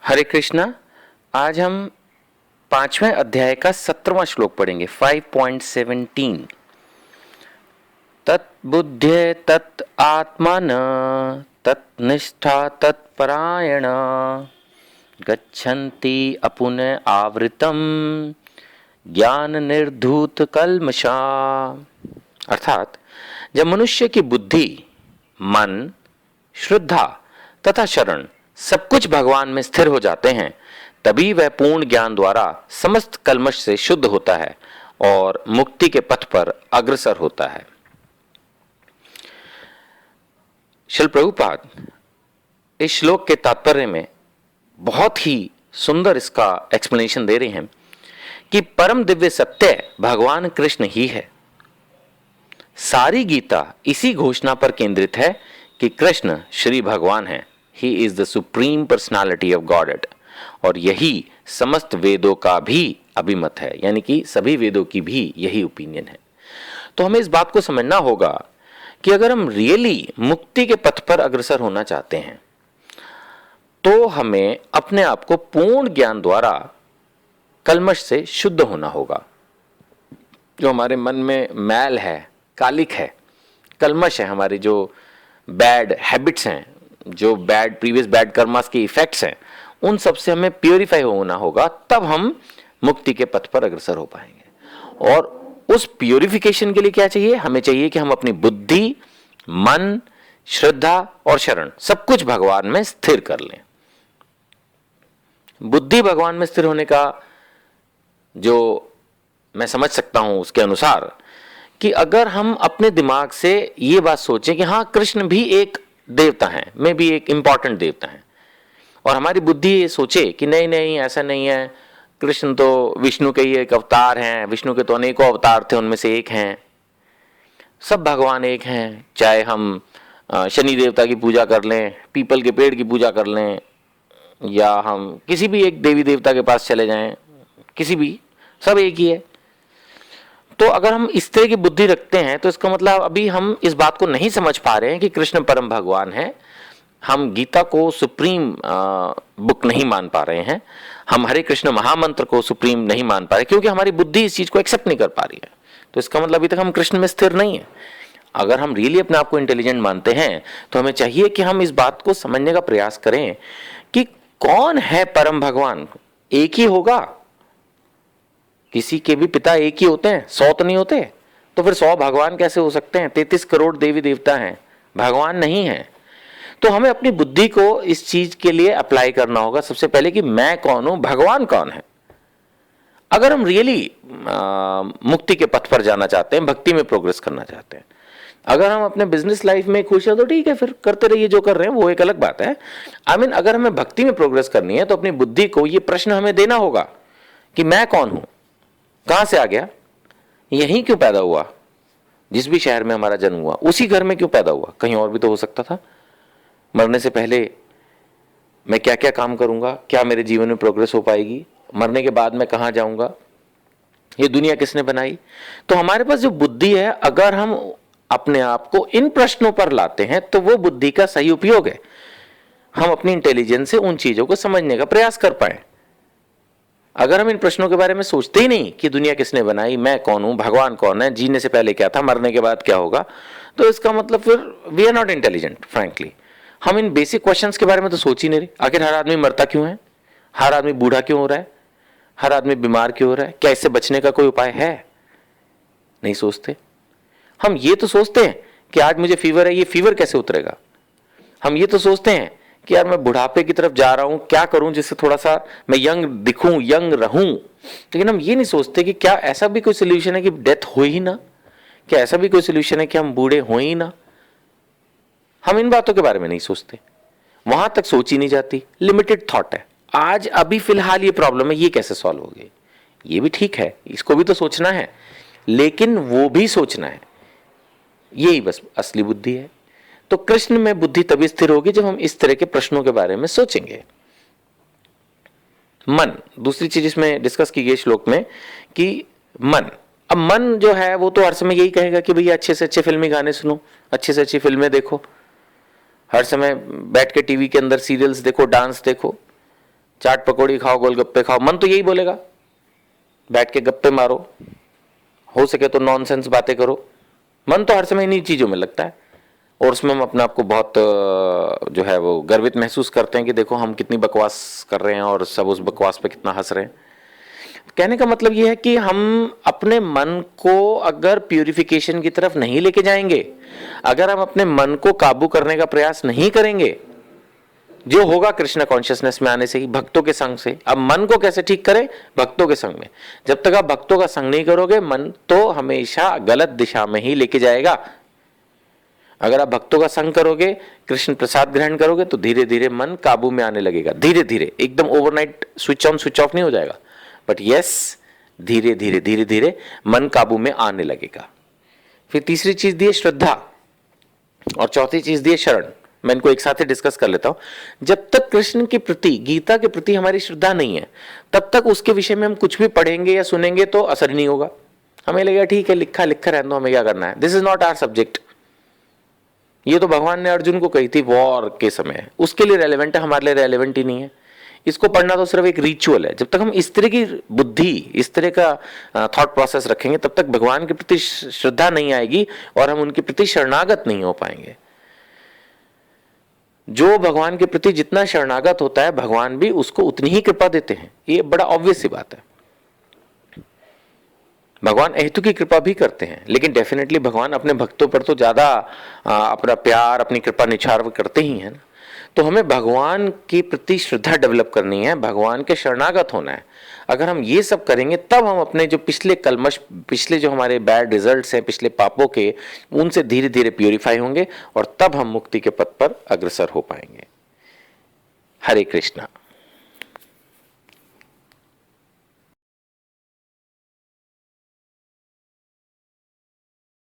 हरे कृष्णा। आज हम 5वें अध्याय का 17वां श्लोक पढ़ेंगे। 5.17 तत्बुद्धे तत् आत्मन तत्निष्ठा तत्परायण गच्छन्ति अपुने आवृतम ज्ञान निर्धूत कल्मषा। अर्थात जब मनुष्य की बुद्धि, मन, श्रद्धा तथा शरण सब कुछ भगवान में स्थिर हो जाते हैं, तभी वह पूर्ण ज्ञान द्वारा समस्त कल्मश से शुद्ध होता है और मुक्ति के पथ पर अग्रसर होता है। श्रील प्रभुपाद इस श्लोक के तात्पर्य में बहुत ही सुंदर इसका एक्सप्लेनेशन दे रहे हैं कि परम दिव्य सत्य भगवान कृष्ण ही है। सारी गीता इसी घोषणा पर केंद्रित है कि कृष्ण श्री भगवान है। He is the supreme personality of God, और यही समस्त वेदों का भी अभिमत है, यानी कि सभी वेदों की भी यही ओपिनियन है। तो हमें इस बात को समझना होगा कि अगर हम रियली मुक्ति के पथ पर अग्रसर होना चाहते हैं तो हमें अपने आप को पूर्ण ज्ञान द्वारा कल्मश से शुद्ध होना होगा। जो हमारे मन में मैल है, कालिक है, कल्मश है, हमारी जो बैड हैबिट्स हैं, जो प्रीवियस बैड कर्मास के इफेक्ट्स हैं, उन सब से हमें प्योरीफाई होना होगा, तब हम मुक्ति के पथ पर अग्रसर हो पाएंगे। और उस प्योरिफिकेशन के लिए क्या चाहिए? हमें चाहिए कि हम अपनी बुद्धि, मन, श्रद्धा और शरण सब कुछ भगवान में स्थिर कर लें। बुद्धि भगवान में स्थिर होने का जो मैं समझ सकता हूं उसके अनुसार कि अगर हम अपने दिमाग से ये बात सोचें कि हाँ, कृष्ण भी एक देवता हैं, मैं भी एक इंपॉर्टेंट देवता हैं, और हमारी बुद्धि ये सोचे कि नहीं नहीं ऐसा नहीं है, कृष्ण तो विष्णु के ही एक अवतार हैं, विष्णु के तो अनेकों अवतार थे, उनमें से एक हैं, सब भगवान एक हैं। चाहे हम शनि देवता की पूजा कर लें, पीपल के पेड़ की पूजा कर लें, या हम किसी भी एक देवी देवता के पास चले जाएं, किसी भी, सब एक ही है। तो अगर हम इस तरह की बुद्धि रखते हैं तो इसका मतलब अभी हम इस बात को नहीं समझ पा रहे हैं कि कृष्ण परम भगवान है। हम गीता को सुप्रीम बुक नहीं मान पा रहे हैं, हम हरे कृष्ण महामंत्र को सुप्रीम नहीं मान पा रहे, क्योंकि हमारी बुद्धि इस चीज को एक्सेप्ट नहीं कर पा रही है। तो इसका मतलब अभी तक हम कृष्ण में स्थिर नहीं है। अगर हम रियली अपने आप को इंटेलिजेंट मानते हैं तो हमें चाहिए कि हम इस बात को समझने का प्रयास करें कि कौन है परम भगवान। एक ही होगा, किसी के भी पिता एक ही होते हैं, 100 तो नहीं होते। तो फिर 100 भगवान कैसे हो सकते हैं? 33 करोड़ देवी देवता हैं, भगवान नहीं है। तो हमें अपनी बुद्धि को इस चीज के लिए अप्लाई करना होगा सबसे पहले कि मैं कौन हूं, भगवान कौन है। अगर हम रियली मुक्ति के पथ पर जाना चाहते हैं, भक्ति में प्रोग्रेस करना चाहते हैं, अगर हम अपने बिजनेस लाइफ में खुश हैं तो ठीक है, फिर करते रहिए, जो कर रहे हैं वो एक अलग बात है। अगर हमें भक्ति में प्रोग्रेस करनी है तो अपनी बुद्धि को ये प्रश्न हमें देना होगा कि मैं कौन हूं, कहां से आ गया, यहीं क्यों पैदा हुआ, जिस भी शहर में हमारा जन्म हुआ उसी घर में क्यों पैदा हुआ, कहीं और भी तो हो सकता था। मरने से पहले मैं क्या क्या काम करूंगा, क्या मेरे जीवन में प्रोग्रेस हो पाएगी, मरने के बाद मैं कहां जाऊंगा, ये दुनिया किसने बनाई। तो हमारे पास जो बुद्धि है, अगर हम अपने आप को इन प्रश्नों पर लाते हैं तो वो बुद्धि का सही उपयोग है। हम अपनी इंटेलिजेंस से उन चीजों को समझने का प्रयास कर पाए। अगर हम इन प्रश्नों के बारे में सोचते ही नहीं कि दुनिया किसने बनाई, मैं कौन हूं, भगवान कौन है, जीने से पहले क्या था, मरने के बाद क्या होगा, तो इसका मतलब फिर we are not intelligent frankly. हम इन बेसिक क्वेश्चंस के बारे में तो सोच ही नहीं रहे। आखिर हर आदमी मरता क्यों है, हर आदमी बूढ़ा क्यों हो रहा है, हर आदमी बीमार क्यों हो रहा है, क्या इससे बचने का कोई उपाय है? नहीं सोचते। हम ये तो सोचते हैं कि आज मुझे फीवर है, ये फीवर कैसे उतरेगा। हम ये तो सोचते हैं कि यार मैं बुढ़ापे की तरफ जा रहा हूं, क्या करूं जिससे थोड़ा सा मैं यंग दिखूं, यंग रहूं। लेकिन हम ये नहीं सोचते कि क्या ऐसा भी कोई सोल्यूशन है कि डेथ हो ही ना, क्या ऐसा भी कोई सोल्यूशन है कि हम बूढ़े हो ही ना। हम इन बातों के बारे में नहीं सोचते, वहां तक सोच ही नहीं जाती। लिमिटेड थॉट है, आज अभी फिलहाल ये प्रॉब्लम है, ये कैसे सॉल्व होगी, ये भी ठीक है, इसको भी तो सोचना है, लेकिन वो भी सोचना है। यही बस असली बुद्धि है। तो कृष्ण में बुद्धि तभी स्थिर होगी जब हम इस तरह के प्रश्नों के बारे में सोचेंगे। मन, दूसरी चीज इसमें डिस्कस की गई श्लोक में कि मन, अब मन जो है वो तो हर समय यही कहेगा कि भैया अच्छे से अच्छे फिल्मी गाने सुनो, अच्छे से अच्छी फिल्में देखो, हर समय बैठ के टीवी के अंदर सीरियल्स देखो, डांस देखो। चाट पकौड़ी खाओ, गोलगप्पे खाओ, मन तो यही बोलेगा, बैठ के गप्पे मारो, हो सके तो नॉनसेंस बातें करो, मन तो हर समय इन्हीं चीज़ों में लगता है। और उसमें हम अपने आप को बहुत जो है वो गर्वित महसूस करते हैं कि देखो हम कितनी बकवास कर रहे हैं और सब उस बकवास पे कितना हंस रहे हैं। कहने का मतलब ये है कि हम अपने मन को अगर प्यूरिफिकेशन की तरफ नहीं लेके जाएंगे, अगर हम अपने मन को काबू करने का प्रयास नहीं करेंगे, जो होगा कृष्ण कॉन्शियसनेस में आने से ही, भक्तों के संग से। अब मन को कैसे ठीक करें? भक्तों के संग में। जब तक आप भक्तों का संग नहीं करोगे, मन तो हमेशा गलत दिशा में ही लेके जाएगा। अगर आप भक्तों का संग करोगे, कृष्ण प्रसाद ग्रहण करोगे, तो धीरे धीरे मन काबू में आने लगेगा। धीरे धीरे, एकदम overnight switch on switch off नहीं हो जाएगा, बट यस, धीरे धीरे धीरे धीरे मन काबू में आने लगेगा। फिर तीसरी चीज दी है श्रद्धा, और चौथी चीज दी है शरण। मैं इनको एक साथ ही डिस्कस कर लेता हूं। जब तक कृष्ण के प्रति, गीता के प्रति हमारी श्रद्धा नहीं है, तब तक उसके विषय में हम कुछ भी पढ़ेंगे या सुनेंगे तो असर नहीं होगा। हमें लगेगा ठीक है, लिखा लिखा रहने दो, हमें क्या करना है, this is not our subject. ये तो भगवान ने अर्जुन को कही थी वॉर के समय, उसके लिए रेलेवेंट है, हमारे लिए रेलेवेंट ही नहीं है। इसको पढ़ना तो सिर्फ एक रिचुअल है। जब तक हम इस तरह की बुद्धि, इस तरह का थॉट प्रोसेस रखेंगे, तब तक भगवान के प्रति श्रद्धा नहीं आएगी और हम उनके प्रति शरणागत नहीं हो पाएंगे। जो भगवान के प्रति जितना शरणागत होता है, भगवान भी उसको उतनी ही कृपा देते हैं। ये बड़ा ऑब्वियस सी बात है। भगवान अहेतु की कृपा भी करते हैं, लेकिन डेफिनेटली भगवान अपने भक्तों पर तो ज्यादा अपना प्यार, अपनी कृपा निछावर करते ही है ना। तो हमें भगवान के प्रति श्रद्धा डेवलप करनी है, भगवान के शरणागत होना है। अगर हम ये सब करेंगे, तब हम अपने जो पिछले कलमश, पिछले जो हमारे बैड रिजल्ट्स हैं, पिछले पापों के, उनसे धीरे धीरे प्यूरिफाई होंगे और तब हम मुक्ति के पथ पर अग्रसर हो पाएंगे। हरे कृष्णा।